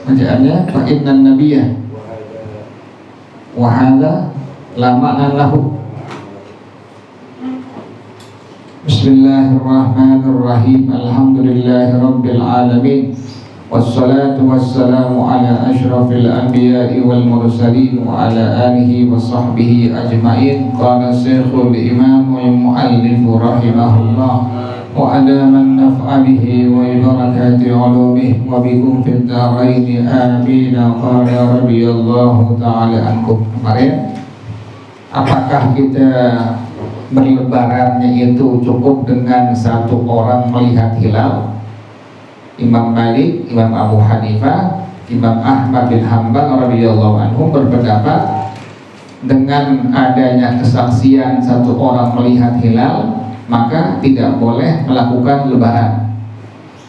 bacaannya fa innan nabiyya wa hadza la ma'na lahu. Bismillahirrahmanirrahim. Alhamdulillahirabbil alamin. Wassalatu wassalamu ala asyrafil anbiya'i wal mursalin wa ala alihi wa sahbihi ajma'in. Qala Syekhul Imamul Muallif rahimahullah wa ala man naf'a bihi wa barakati ulumih wa bikum fid dharain amin. Qala radhiyallahu ta'ala ankum. Kemarin apakah kita berlebarannya itu cukup dengan satu orang melihat hilal? Imam Malik, Imam Abu Hanifah, Imam Ahmad bin Hanbal radhiyallahu anhum berpendapat dengan adanya kesaksian satu orang melihat hilal maka tidak boleh melakukan lebaran.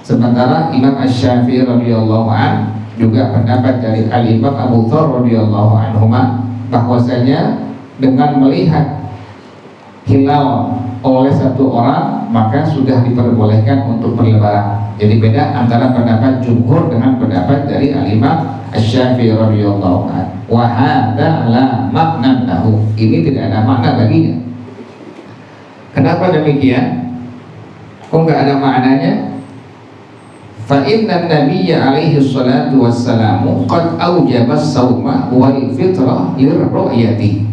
Sementara Imam Asy-Syafi'i radhiyallahu anhu juga pendapat dari Al-Imam Abu Thawr radhiyallahu anhuma bahwasanya dengan melihat hilal oleh satu orang maka sudah diperbolehkan untuk berlebaran. Jadi beda antara pendapat jumhur dengan pendapat dari Al-Imam Asy-Syafi'i radhiyallahu anhu. Wa hadza la makna lahu. Ini tidak ada makna baginya. Kenapa demikian? Kok enggak ada maknanya? Fa inna nabiyya alaihi salatu wassalamu qad aujaba as-sauma wal fitrah lirru'yati.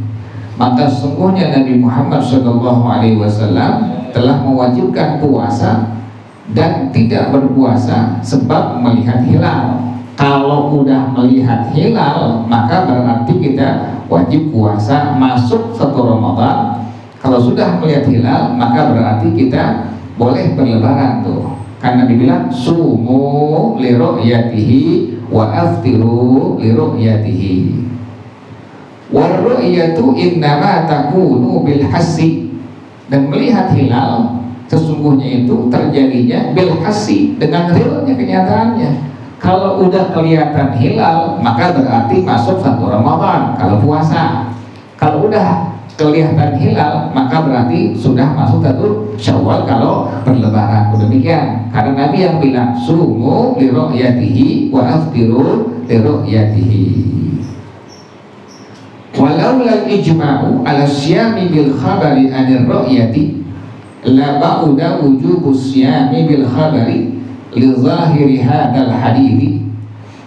Maka sungguhnya Nabi Muhammad SAW telah mewajibkan puasa dan tidak berpuasa sebab melihat hilal. Kalau udah melihat hilal maka berarti kita wajib puasa masuk satu Ramadan. Kalau sudah melihat hilal maka berarti kita boleh berlebaran tuh. Karena dibilang sumu li ru'yatihi wa aftiru li ru'yatihi. Warru'yatu innama takunu bil hassi. Dan melihat hilal sesungguhnya itu terjadinya bil hassi, dengan realnya, kenyataannya. Kalau udah kelihatan hilal maka berarti masuk satu Ramadan kalau puasa. Kalau udah kelihatan hilal maka berarti sudah masuk satu Syawal kalau berlebaran. Demikian karena Nabi yang bilang sumu li ru'yatihi wa aftiru li ru'yatihi. Walau lal ijma'u ala syami bil khabari anir ru'yati la ba'uda wujubus syami bil khabari li zahiri hadal hadithi.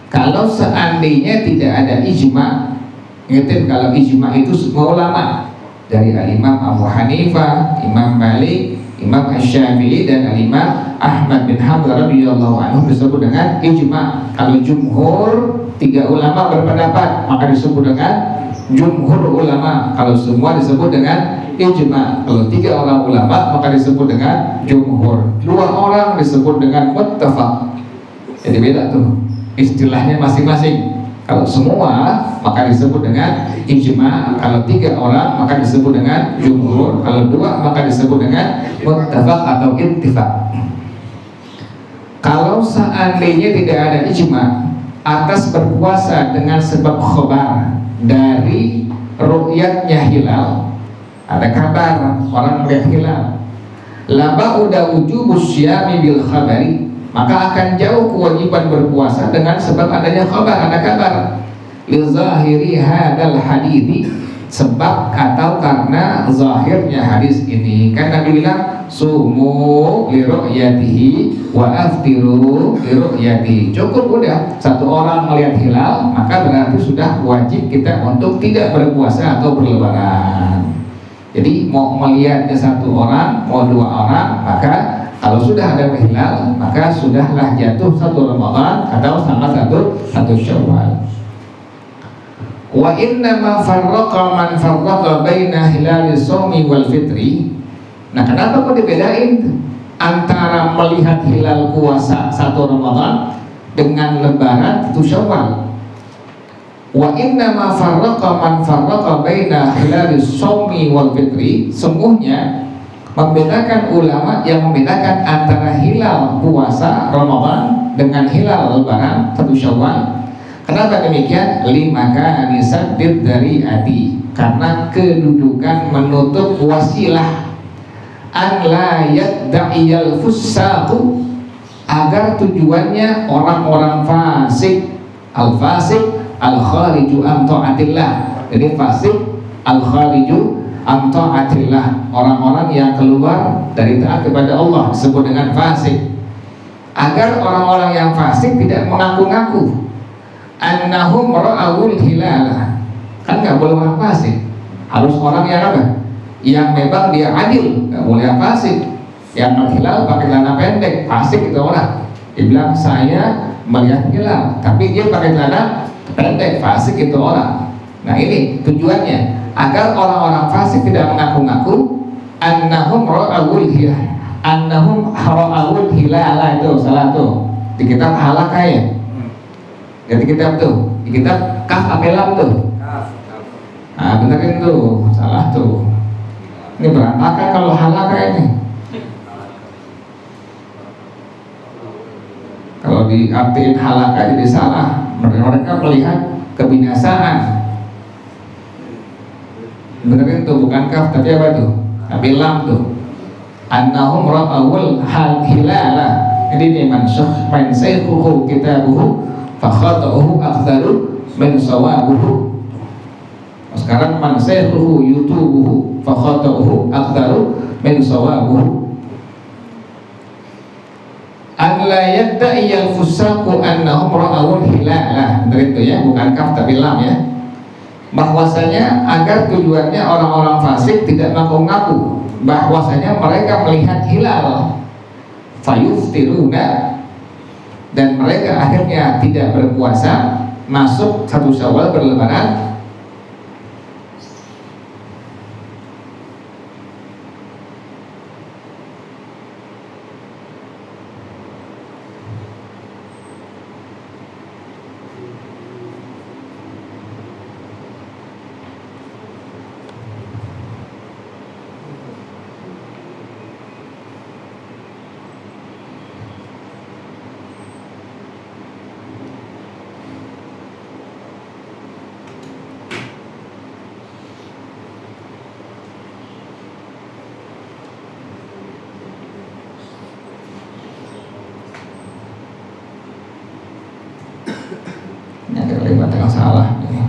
Kalau seandainya tidak ada ijma', ngerti? Kalau ijma' itu semua ulama dari Al-Imam Abu Hanifah, Imam Malik, Imam Asy-Syafi'i dan Al-Imam Ahmad bin Hanbal radhiyallahu anhu disebut dengan ijma'. Kalau jumhur, tiga ulama berpendapat maka disebut dengan jumhur ulama. Kalau semua disebut dengan ijma'. Kalau tiga orang ulama maka disebut dengan jumhur. Dua orang disebut dengan muttafaq. Jadi beda tuh istilahnya masing-masing. Kalau semua maka disebut dengan ijma'. Kalau tiga orang maka disebut dengan jumhur. Kalau dua maka disebut dengan muttafaq atau ittifaq. Kalau seandainya tidak ada ijma' atas berpuasa dengan sebab khabar dari ru'yatnya hilal, ada kabar orang melihat hilal, laba udah wujubus syami bil khabari, maka akan jauh kewajiban berpuasa dengan sebab adanya khabar, ada kabar. Li zahiri hadal hadithi, sebab atau karena zahirnya hadis ini. Kan Nabi bilang sumu li ru'yatihi wa aftiru li ru'yatihi. Cukup udah satu orang melihat hilal maka berarti sudah wajib kita untuk tidak berpuasa atau berlebaran. Jadi mau melihatnya satu orang, mau dua orang, maka kalau sudah ada hilal maka sudahlah jatuh satu Ramadan atau sama satu Syawal. Wa inna ma farraqa man farraqa baina hilali shaumi wal fitri. Nah, kenapa kok dibedain antara melihat hilal puasa satu Ramadan dengan lebaran itu Syawal? Wa inna ma farraqa man farraqa baina hilali shaumi wal fitri. Sungguhnya membedakan ulama yang membedakan antara hilal puasa Ramadan dengan hilal lebaran satu Syawal. Kenapa demikian? Limaka anisaddid dari ati, karena kedudukan menutup wasilah an la yad'iyal fusaqu, agar tujuannya orang-orang fasik Al-fasik al-khariju an ta'atillah. Jadi fasik al-khariju an ta'atillah, orang-orang yang keluar dari taat kepada Allah disebut dengan fasik. Agar orang-orang yang fasik tidak mengaku-ngaku annahum ra'awul hilalah. Kan nggak boleh orang fasik, harus orang yang apa? Yang memang dia adil, nggak boleh yang fasik. Yang hilal pakai celana pendek, fasik itu orang. Dibilang saya melihat hilal, tapi dia pakai celana pendek, fasik itu orang. Nah ini tujuannya, agar orang-orang fasik tidak mengaku-ngaku annahum ra'awul hilal. Annahum ra'awul hilal itu salah tuh di kitab Halakah ya. Jadi kitab tuh, di kitab Kaf Apelam tuh. Nah benerin tuh, salah tuh. Ini berantakan kalau Halakah ini. Kalau diartiin Halakah jadi salah. Mereka melihat kebinasaan. Benerin tuh, bukan Kaf tapi apa tuh? Apelam tuh. Annahum ra'awul hilalah. Jadi ini man saykuhu kitabuhu fakhata'uhu aktsaru min sawabuhu. Sekarang man sayruhu yutubuhu fakhata'uhu aktsaru min sawabuhu. An la yadda'i al-fusaqu annahum ra'awul hilalah. Begitu ya, bukan kaf tapi lam ya. Bahwasanya agar tujuannya orang-orang fasik tidak mengaku-ngaku bahwasanya mereka melihat hilal fayuftiruna, dan mereka akhirnya tidak berpuasa masuk 1 Syawal berlebaran. Ini ada kalimat yang salah ini.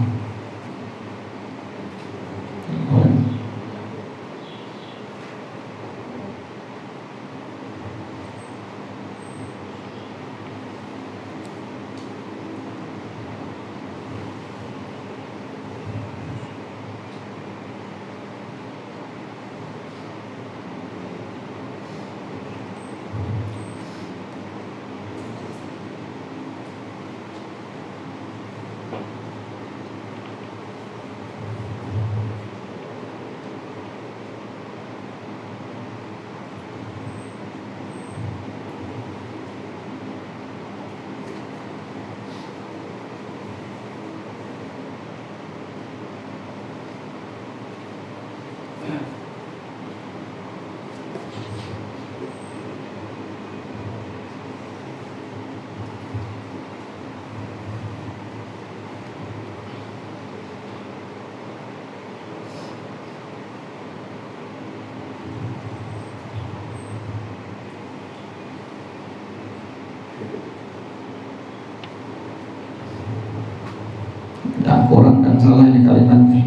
Dan kurang dan salah ini kalimatnya.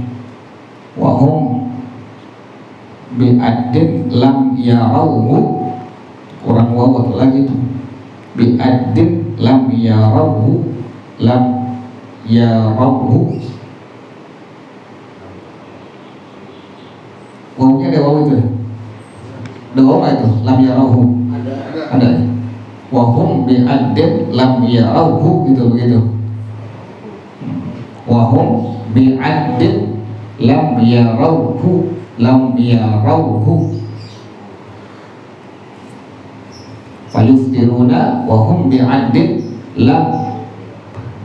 Wahum bi'addin lam yarauhu, kurang wawat lagi tuh. Bi'addin lam yarauhu, lam yarauhu. Wawunya ada wawu itu. Ada wawu itu, lam yarauhu. Ada. Wahum bi'addin lam yarauhu, gitu begitu. Wahum bi'addin lam yarauhu, lam yarauhu fayuftiruna wahum bi'addin lam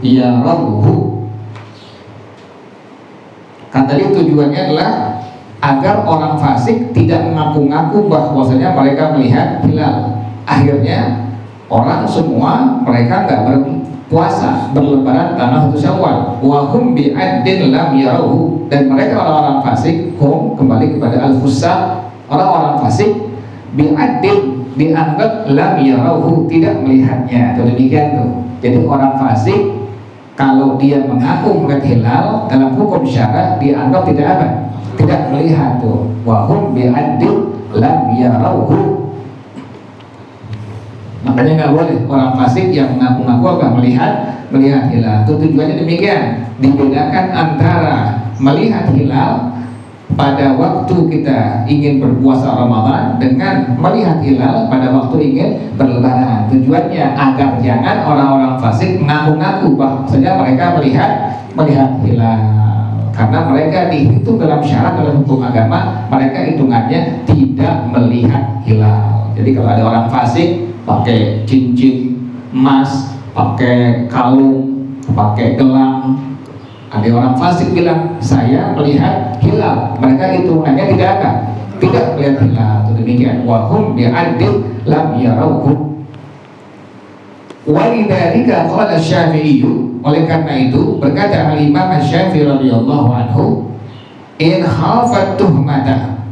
yarauhu. Kata dia tujuannya adalah agar orang fasik tidak mengaku-ngaku bahwasanya mereka melihat hilal. Akhirnya orang semua mereka nggak berpuasa berlebaran tanggal 1 Syawal. Wahum bi'addin lam yarauhu, dan mereka orang-orang fasik, hum kembali kepada al-fusaq, orang-orang fasik, bi'addin dianggap lam yarauhu, tidak melihatnya. Itu demikian tuh. Jadi orang fasik Kalau dia mengaku melihat hilal, dalam hukum syara dianggap tidak apa? Tidak melihat tuh. Wahum bi'addil lam yarauhu. Makanya nggak boleh orang fasik yang mengaku-ngaku apa? Melihat hilal. Itu tujuannya demikian. Dibedakan antara melihat hilal pada waktu kita ingin berpuasa Ramadan dengan melihat hilal pada waktu ingin berlebaran. Tujuannya agar jangan orang-orang fasik mengaku-ngaku bahwasanya mereka melihat hilal, karena mereka dihitung dalam syarat dalam hukum agama, mereka hitungannya tidak melihat hilal. Jadi kalau ada orang fasik pakai cincin emas, pakai kalung, pakai gelang, ada orang fasik bilang saya melihat hilal, mereka hitungannya tidak melihat hilal. Itu demikian. Wahum bi'addil lam yarauhu. Walidzalika qala Asy-Syafi'i, oleh karena itu berkata Al-Imam Asy-Syafi'i radhiyallahu anhu, in khafat tuhmata,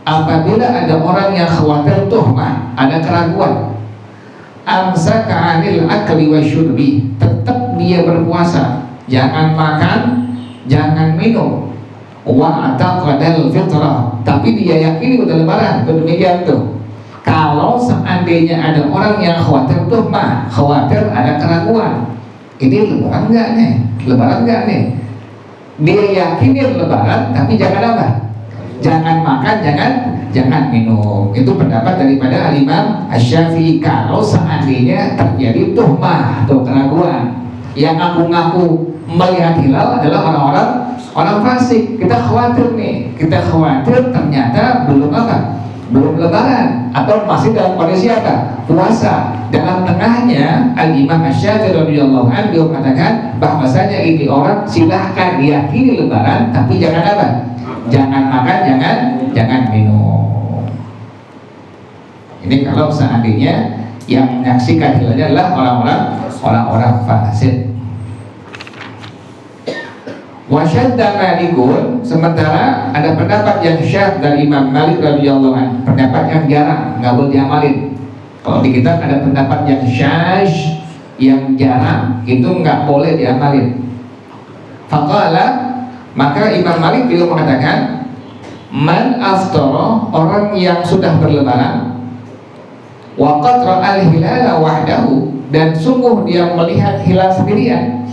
apabila ada orang yang khawatir tuhmah, ada keraguan, amsaka 'anil akli wasyurbi, tetap dia berpuasa, jangan makan, jangan minum, wa ataqadal fitrah, tapi dia yakini udah lebaran. Demikian tuh. Kalau seandainya ada orang yang khawatir tuhmah, khawatir ada keraguan, ini lebaran enggak nih? Lebaran enggak nih? Dia yakinin lebaran, tapi jangan apa? Jangan makan, jangan minum. Itu pendapat daripada Al-Imam Asy-Syafi'i. Kalau seandainya terjadi tuhmah atau keraguan, yang ngaku-ngaku melihat hilal adalah orang fasik. Kita khawatir nih, ternyata belum lebaran atau masih dalam kondisi apa? Puasa. Dalam tengahnya Al-Imam Asy-Syafi'i radhiyallahu anhu mengatakan bahwasanya ini orang silahkan diyakini lebaran, tapi jangan apa? Jangan makan, jangan minum. Ini kalau seandainya yang menyaksikan hilalnya adalah orang-orang fasik. Wasyadda Malikun, sementara ada pendapat yang syadz dari Imam Malik radhiyallahu anhu, pendapat yang jarang, nggak boleh diamalin. Kalau di kitab ada pendapat yang syadz, yang jarang, itu nggak boleh diamalin. Faqala, maka Imam Malik beliau mengatakan, man aftara, orang yang sudah berlebaran, wa qad ra'al hilala wahdahu, dan sungguh dia melihat hilal sendirian,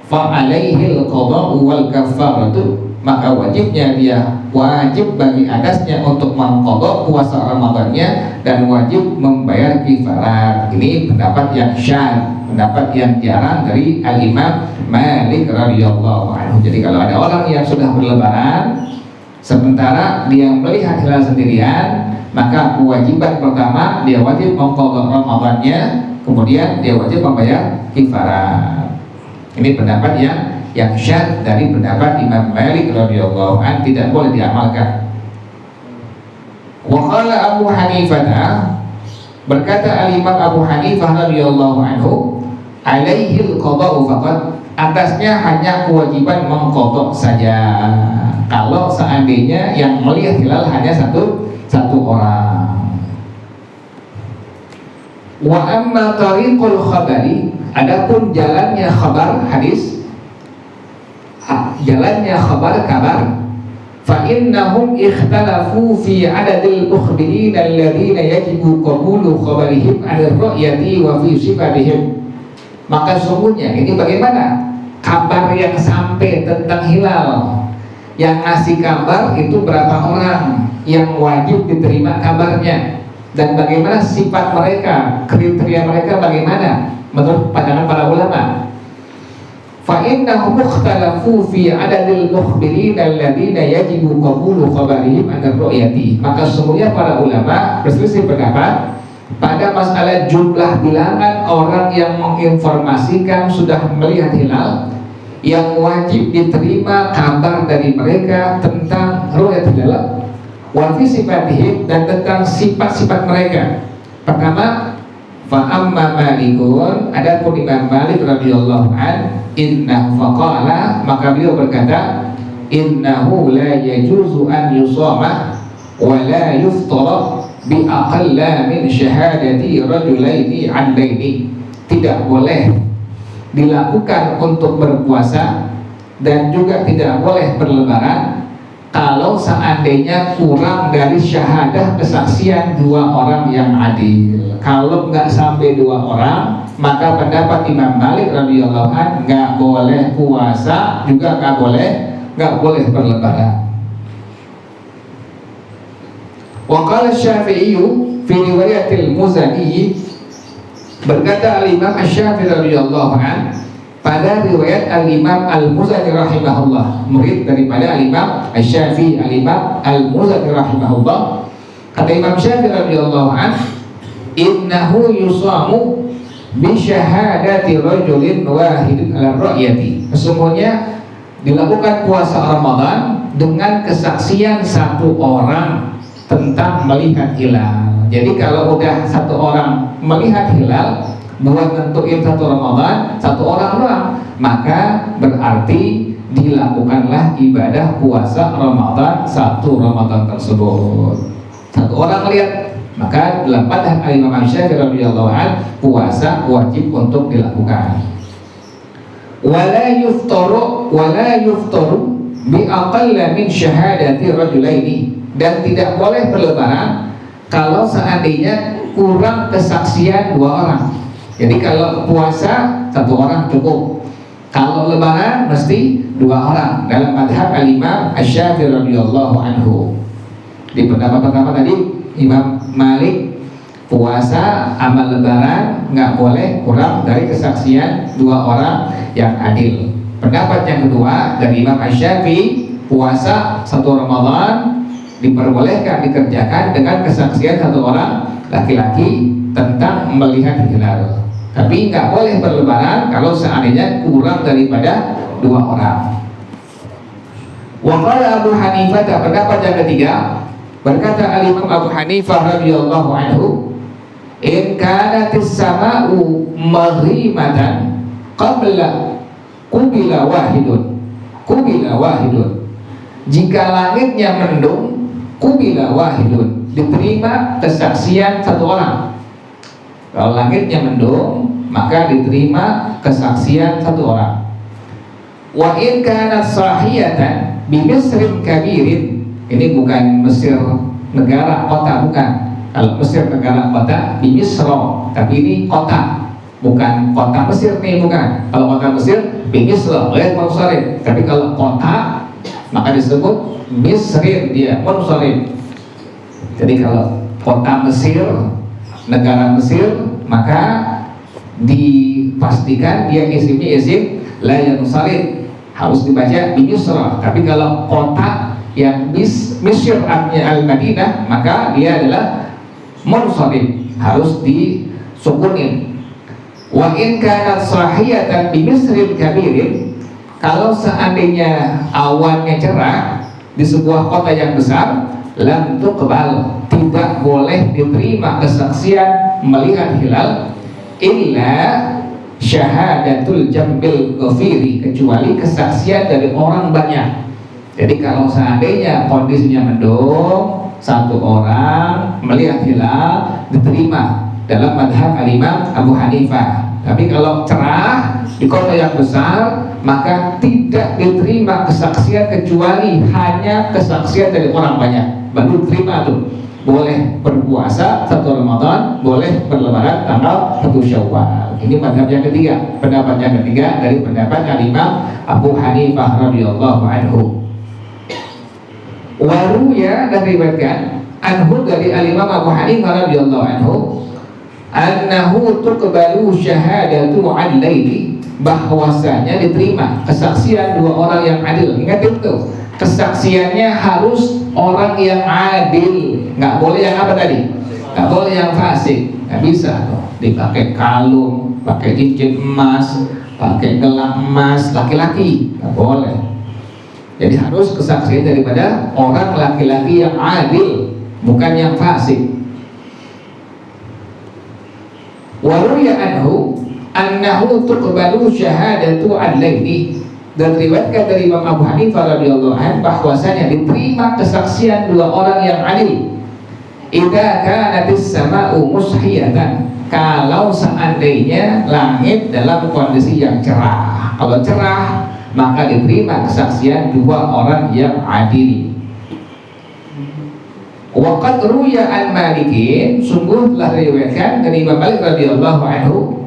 fa alaihil qada'u wal kafaratu, maka wajibnya dia, wajib bagi atasnya untuk mengqadha puasa Ramadannya dan wajib membayar kifarat. Ini pendapat yang syadz, pendapat yang jarang dari Al-Imam Malik radhiyallahu anhu. Jadi kalau ada orang yang sudah berlebaran sementara dia melihat hilal sendirian, maka kewajiban pertama dia wajib mengqadha Ramadannya, kemudian dia wajib membayar kifarat. Ini pendapat yang syadz dari pendapat Imam Malik radhiyallahu anhu, tidak boleh diamalkan. Wa qala Abu Hanifah, berkata Al-Imam Abu Hanifah radhiyallahu anhu, alaihil qada'u faqat, atasnya hanya kewajiban mengqadha saja. Kalau seandainya yang melihat hilal hanya satu orang. Wa amma tariqul khabari, adapun jalannya khabar hadis, jalannya kabar, fa innahum ikhtalafu fi adadil mukhbirin alladziina yajibu qabulu khabarihim 'ala ar-ra'yati wa fi sifatihim. Maka sungguhnya ini bagaimana kabar yang sampai tentang hilal, yang ngasih kabar itu berapa orang yang wajib diterima kabarnya, dan bagaimana sifat mereka, kriteria mereka bagaimana menurut pandangan para ulama. Fa innahum ikhtalafu fi adadil mukhbirin alladziina yajibu qabulu khabarihim 'ala ar-ra'yati. Maka sesungguhnya para ulama berselisih pendapat pada masalah jumlah bilangan orang yang menginformasikan sudah melihat hilal, yang wajib diterima kabar dari mereka tentang ru'yat hilal, wa fi sifatihim, dan tentang sifat-sifat mereka. Pertama, fa amma Malikun, adapun Imam Malik radhiyallahu an, innahu faqala, maka beliau berkata, innahu la yajuzu an yusama wa la yuftara bi aqalla min syahadati rajulaini 'adaini. Tidak boleh dilakukan untuk berpuasa dan juga tidak boleh berlebaran kalau seandainya kurang dari syahadah kesaksian dua orang yang adil. Kalau nggak sampai dua orang, maka pendapat Imam Malik radhiyallahu anhu nggak boleh puasa, juga nggak boleh berlebaran. Wa qala Syafi'i fi riwayatil Muzani, berkata al-Imam Asy-Syafi'i radhiyallahu anhu pada riwayat al-Imam Al-Muzani rahimahullah, murid daripada al-Imam Asy-Syafi'i, al-Imam Al-Muzani rahimahullah, kata Imam Syafi'i radhiyallahu anhu, innahu yusamu bi syahadati rajulin wahidin ala ra'yati, sesungguhnya dilakukan puasa Ramadan dengan kesaksian satu orang tentang melihat hilal. Jadi kalau udah satu orang melihat hilal buat nentuin satu Ramadan, satu orang doang, maka berarti dilakukanlah ibadah puasa Ramadan satu Ramadan tersebut. Satu orang lihat, maka dalam madhab Imam Syafi'i radhiyallahu anhu puasa wajib untuk dilakukan. Wala yuftaru bi aqalla min syahadati rajulaini, dan tidak boleh berlebaran kalau seandainya kurang kesaksian dua orang. Jadi kalau puasa satu orang cukup, kalau lebaran mesti dua orang dalam madhab al-Imam Asy-Syafi'i radhiyallahu anhu. Di pendapat pertama tadi Imam Malik, puasa amal lebaran nggak boleh kurang dari kesaksian dua orang yang adil. Pendapat yang kedua dari Imam Asy-Syafi'i, puasa satu Ramadan diperbolehkan dikerjakan dengan kesaksian satu orang laki-laki tentang melihat hilal, tapi nggak boleh berlebaran kalau seandainya kurang daripada dua orang. Wa qala Abu Hanifah, pendapat yang ketiga, berkata al-Imam Abu Hanifah radhiyallahu anhu, in kanatis sama'u maghrimatan qabla qubila wahidun, jika langitnya mendung, kubila wahidun, diterima kesaksian satu orang. Kalau langitnya mendung, maka diterima kesaksian satu orang. Wa in kanat sahiyatan bi Misrin kabirin, ini bukan Mesir negara kota, bukan. Kalau Mesir negara kota di Misra, tapi ini kota, bukan kota Mesir nih, bukan. Kalau kota Mesir di Misra, tapi kalau kota maka disebut Misrin, dia Munsharif. Jadi kalau kota Mesir, negara Mesir, maka dipastikan dia isimnya isim la yansharif, harus dibaca di Misra. Tapi kalau kota yang Misr al-Madinah, maka dia adalah Munsharif, harus disukunin. Wa in kanat sahiyatan bi Misrin kabirin, kalau seandainya awannya cerah di sebuah kota yang besar, lam tuqbal, tidak boleh diterima kesaksian melihat hilal, illa syahadatul jambil ghafiri, kecuali kesaksian dari orang banyak. Jadi kalau seandainya kondisinya mendung, satu orang melihat hilal diterima dalam madhab al-Imam Abu Hanifah. Tapi kalau cerah di kota yang besar, maka tidak diterima kesaksian kecuali hanya kesaksian dari orang banyak, baru diterima tuh. Boleh berpuasa satu Ramadan, boleh berlebaran tanggal 1 Syawal. Ini madhab yang ketiga. Pendapat yang ketiga dari pendapat Imam Abu Hanifah radhiyallahu anhu. Waruya, dan diriwayatkan anhu dari al-Imam Abu Hanifah radhiyallahu anhu, annahu tuqbalu syahadatu adlaini, bahwasanya diterima kesaksian dua orang yang adil. Ingat itu, kesaksiannya harus orang yang adil, nggak boleh yang apa tadi, nggak boleh yang fasik. Nggak bisa tuh dipakai kalung, pakai cincin emas, pakai gelang emas, laki-laki nggak boleh. Jadi harus kesaksian daripada orang laki-laki yang adil, bukan yang fasik. Waruya anhu annahu tuqbalu syahadatu adlaini, dan riwayatkan dari Imam Abu Hanifah radhiyallahu anhu bahwasanya diterima kesaksian dua orang yang adil. Idza kanatis sama'u mushiyatan, kalau seandainya langit dalam kondisi yang cerah. Kalau cerah maka diterima kesaksian dua orang yang adil. Waqad ruya an Malikin, sungguh telah diriwayatkan dari Imam Malik radhiyallahu anhu,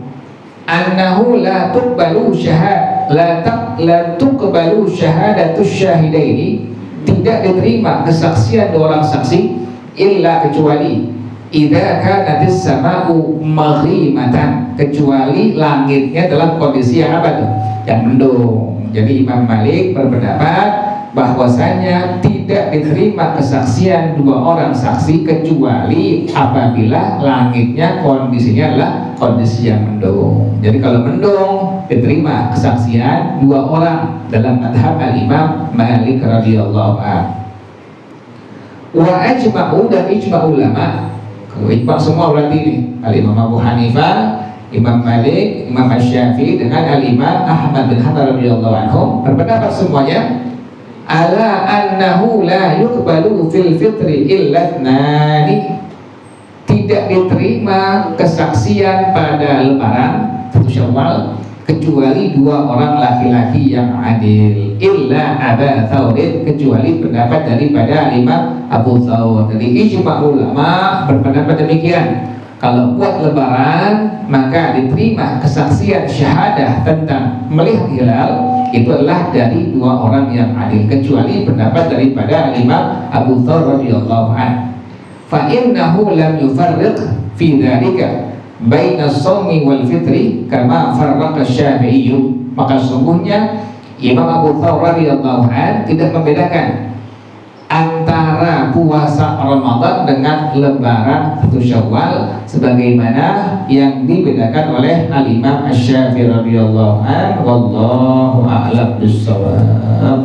annahu la tuqbalu syahadatus syahidaini, tidak diterima kesaksian dua orang saksi illa kecuali idza kanatis sama'u maghimatan, kecuali langitnya dalam kondisi yang apa tuh? Yang mendung. Jadi Imam Malik berpendapat bahwasanya tidak diterima kesaksian dua orang saksi kecuali apabila langitnya kondisinya adalah kondisi yang mendung. Jadi kalau mendung diterima kesaksian dua orang dalam madhab al-Imam Malik radhiyallahu anhu. Wa ajma'u, dan ijma' ulama, kalau ijma' semua berarti ini al-Imam Abu Hanifah, Imam Malik, Imam Asy-Syafi'i dengan al-Imam Ahmad bin Hanbal radhiyallahu anhum berpendapat semuanya ala annahu la yuqbalu fil fitri illa tnani, tidak diterima kesaksian pada lebaran 1 Syawal kecuali dua orang laki-laki yang adil, illa Aba Thawrin, kecuali pendapat daripada Imam Abu Thawr. Jadi ijma' ulama berpendapat demikian, kalau buat lebaran maka diterima kesaksian syahadah tentang melihat hilal itu adalah dari dua orang yang adil, kecuali pendapat daripada Imam Abu Thawr radhiyallahu anhu. Fa innahu lam yufarriq fi dzalika baina as-shaumi wal fitri kama farraqa Asy-Syafi'i, maka sungguhnya Imam Abu Thawr radhiyallahu anhu tidak membedakan antara puasa Ramadan dengan lebaran 1 Syawal sebagaimana yang dibedakan oleh al-Imam Asy-Syafi'i radhiyallahu anhu. Wallahu a'lam bissawab.